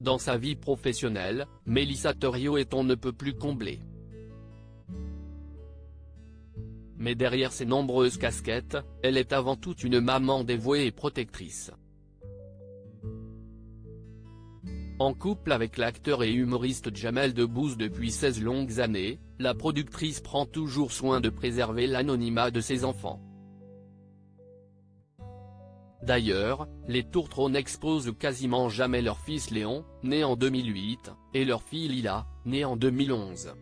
Dans sa vie professionnelle, Melissa Theriault est on ne peut plus comblée. Mais derrière ses nombreuses casquettes, elle est avant tout une maman dévouée et protectrice. En couple avec l'acteur et humoriste Jamel Debbouze depuis 16 longues années, la productrice prend toujours soin de préserver l'anonymat de ses enfants. D'ailleurs, les Tourtereaux n'exposent quasiment jamais leur fils Léon, né en 2008, et leur fille Lila, née en 2011.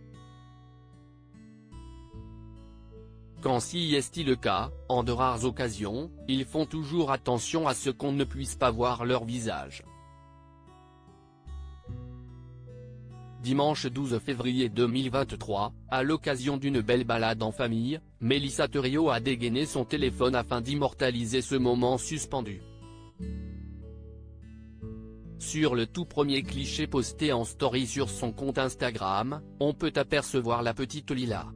Quand si est le cas, en de rares occasions, ils font toujours attention à ce qu'on ne puisse pas voir leur visage. Dimanche 12 février 2023, à l'occasion d'une belle balade en famille, Melissa Theriault a dégainé son téléphone afin d'immortaliser ce moment suspendu. Sur le tout premier cliché posté en story sur son compte Instagram, on peut apercevoir la petite Lila.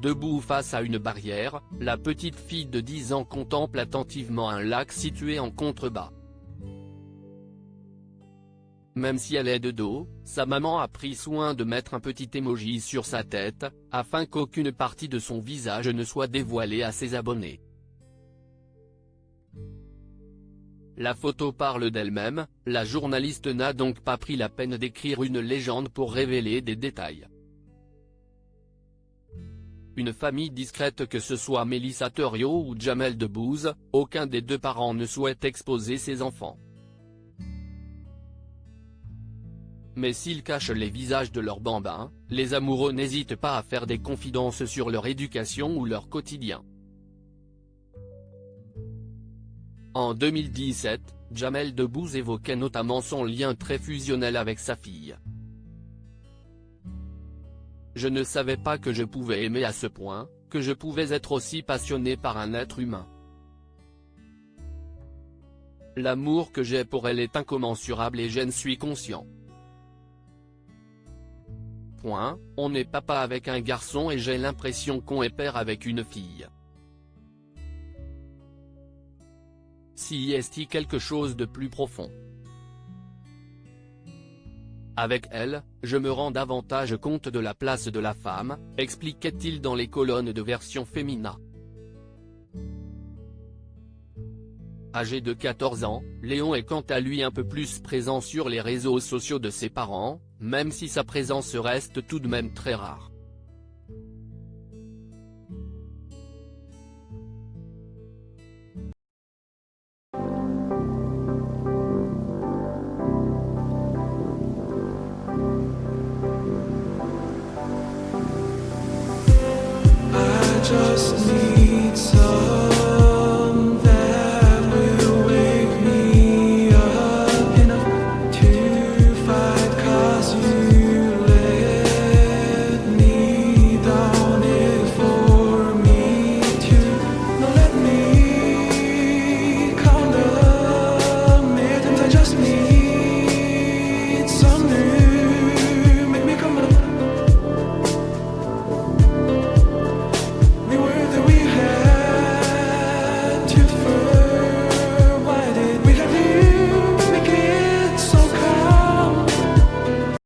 Debout face à une barrière, la petite fille de 10 ans contemple attentivement un lac situé en contrebas. Même si elle est de dos, sa maman a pris soin de mettre un petit emoji sur sa tête, afin qu'aucune partie de son visage ne soit dévoilée à ses abonnés. La photo parle d'elle-même, la journaliste n'a donc pas pris la peine d'écrire une légende pour révéler des détails. Une famille discrète, que ce soit Melissa Theriault ou Jamel Debbouze, aucun des deux parents ne souhaite exposer ses enfants. Mais s'ils cachent les visages de leurs bambins, les amoureux n'hésitent pas à faire des confidences sur leur éducation ou leur quotidien. En 2017, Jamel Debbouze évoquait notamment son lien très fusionnel avec sa fille. Je ne savais pas que je pouvais aimer à ce point, que je pouvais être aussi passionné par un être humain. L'amour que j'ai pour elle est incommensurable et j'en suis conscient. On est papa avec un garçon et j'ai l'impression qu'on est père avec une fille. Si est-il quelque chose de plus profond. Avec elle, je me rends davantage compte de la place de la femme, expliquait-il dans les colonnes de version féminin. Âgé de 14 ans, Léon est quant à lui un peu plus présent sur les réseaux sociaux de ses parents, même si sa présence reste tout de même très rare. I just need